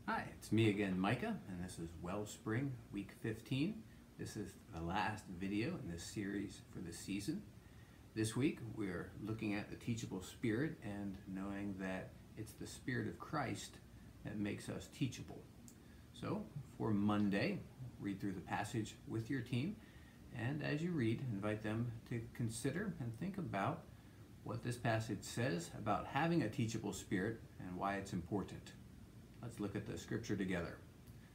Hi, it's me again, Micah, and this is Wellspring, week 15. This is the last video in this series for the season. This week, we're looking at the teachable spirit and knowing that it's the Spirit of Christ that makes us teachable. So, for Monday, read through the passage with your team, and as you read, invite them to consider and think about what this passage says about having a teachable spirit and why it's important. Let's look at the scripture together.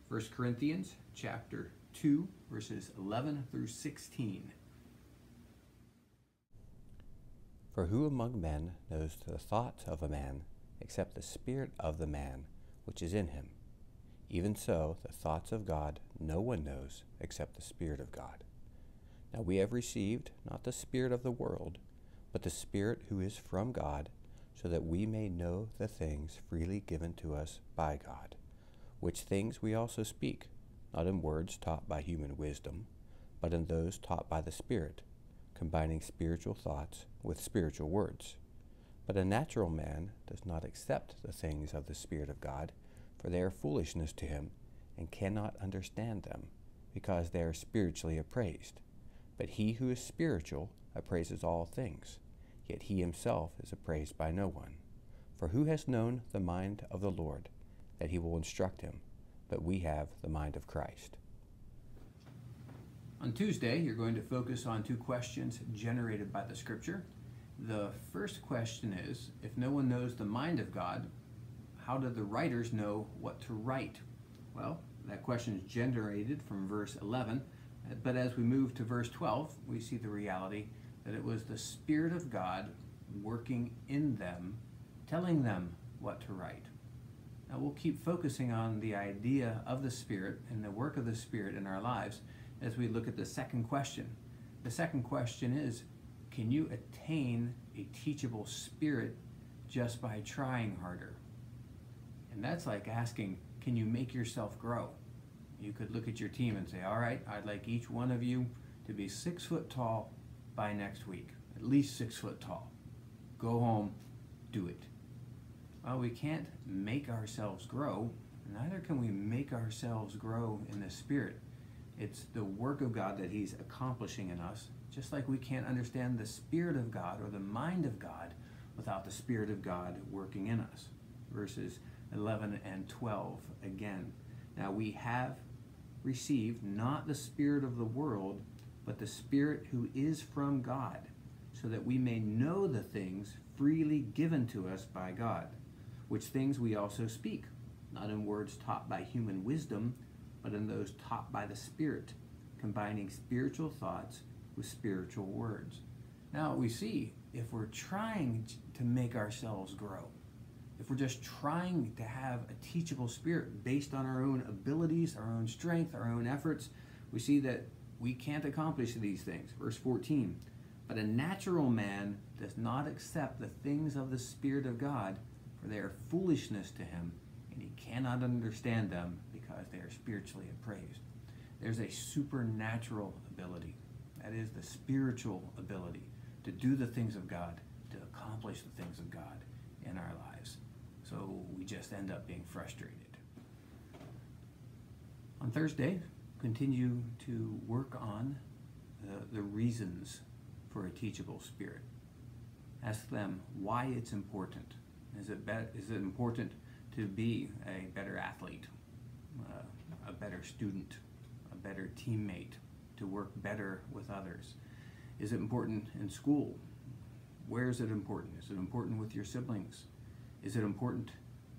1 Corinthians chapter 2, verses 11 through 16. For who among men knows the thoughts of a man, except the spirit of the man which is in him? Even so, the thoughts of God no one knows, except the Spirit of God. Now we have received not the spirit of the world, but the Spirit who is from God, so that we may know the things freely given to us by God, which things we also speak, not in words taught by human wisdom, but in those taught by the Spirit, combining spiritual thoughts with spiritual words. But a natural man does not accept the things of the Spirit of God, for they are foolishness to him, and cannot understand them, because they are spiritually appraised. But he who is spiritual appraises all things, yet he himself is appraised by no one. For who has known the mind of the Lord, that he will instruct him? But we have the mind of Christ. On Tuesday, you're going to focus on two questions generated by the scripture. The first question is, if no one knows the mind of God, how do the writers know what to write? Well, that question is generated from verse 11, but as we move to verse 12, we see the reality that it was the Spirit of God working in them, telling them what to write. Now we'll keep focusing on the idea of the Spirit and the work of the Spirit in our lives as we look at the second question. The second question is, can you attain a teachable spirit just by trying harder? And that's like asking, can you make yourself grow? You could look at your team and say, all right, I'd like each one of you to be 6 foot tall by next week, at least 6 foot tall. Go home, do it. Well, we can't make ourselves grow, neither can we make ourselves grow in the Spirit. It's the work of God that He's accomplishing in us, just like we can't understand the Spirit of God or the mind of God without the Spirit of God working in us. Verses 11 and 12 again. Now we have received not the spirit of the world, but the Spirit who is from God, so that we may know the things freely given to us by God, which things we also speak, not in words taught by human wisdom, but in those taught by the Spirit, combining spiritual thoughts with spiritual words. Now we see, if we're trying to make ourselves grow, if we're just trying to have a teachable spirit based on our own abilities, our own strength, our own efforts, we see that we can't accomplish these things. Verse 14, but a natural man does not accept the things of the Spirit of God, for they are foolishness to him, and he cannot understand them because they are spiritually appraised. There's a supernatural ability, that is the spiritual ability, to do the things of God, to accomplish the things of God in our lives. So we just end up being frustrated. On Thursday, continue to work on the reasons for a teachable spirit. Ask them why it's important. Is it important to be a better athlete, a better student, a better teammate, to work better with others? Is it important in school? Where is it important? Is it important with your siblings? Is it important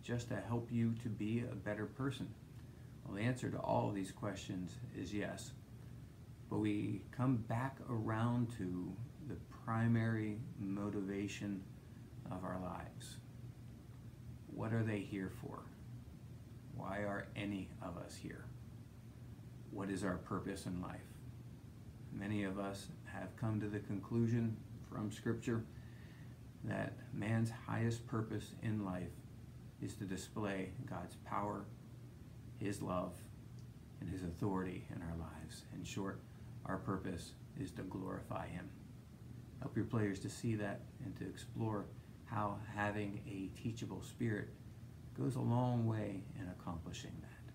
just to help you to be a better person? Well, the answer to all of these questions is yes. But we come back around to the primary motivation of our lives. What are they here for? Why are any of us here? What is our purpose in life? Many of us have come to the conclusion from Scripture that man's highest purpose in life is to display God's power, His love, and His authority in our lives. In short, our purpose is to glorify Him. Help your players to see that and to explore how having a teachable spirit goes a long way in accomplishing that.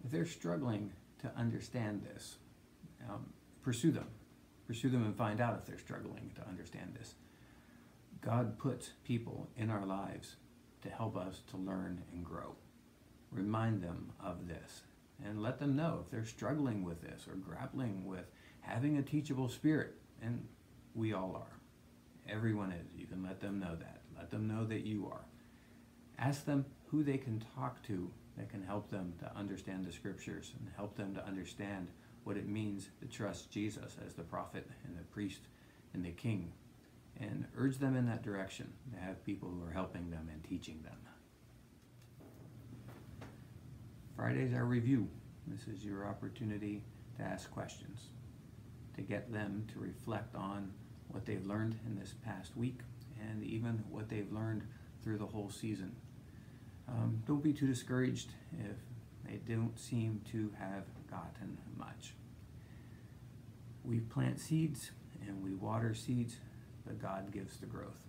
If they're struggling to understand this, pursue them. Pursue them and find out if they're struggling to understand this. God puts people in our lives to help us to learn and grow. Remind them of this and let them know if they're struggling with this or grappling with having a teachable spirit, and we all are. Everyone is. You can let them know that. Let them know that you are. Ask them who they can talk to that can help them to understand the scriptures and help them to understand what it means to trust Jesus as the prophet and the priest and the king, and urge them in that direction to have people who are helping them and teaching them. Friday's our review. This is your opportunity to ask questions, to get them to reflect on what they've learned in this past week and even what they've learned through the whole season. Don't be too discouraged if they don't seem to have gotten much. We plant seeds and we water seeds, but God gives the growth.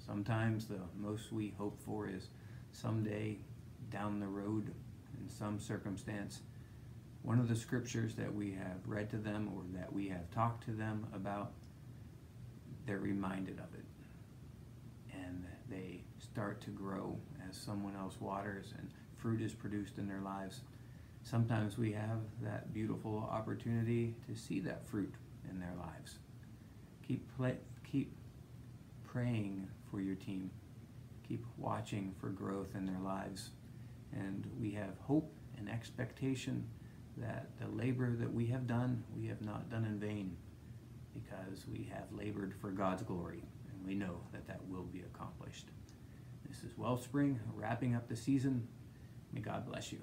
Sometimes the most we hope for is someday down the road in some circumstance, one of the scriptures that we have read to them or that we have talked to them about, they're reminded of it. And they start to grow as someone else waters and fruit is produced in their lives. Sometimes we have that beautiful opportunity to see that fruit in their lives. Keep praying for your team. Keep watching for growth in their lives. And we have hope and expectation that the labor that we have done, we have not done in vain, because we have labored for God's glory, and we know that that will be accomplished. This is Wellspring, wrapping up the season. May God bless you.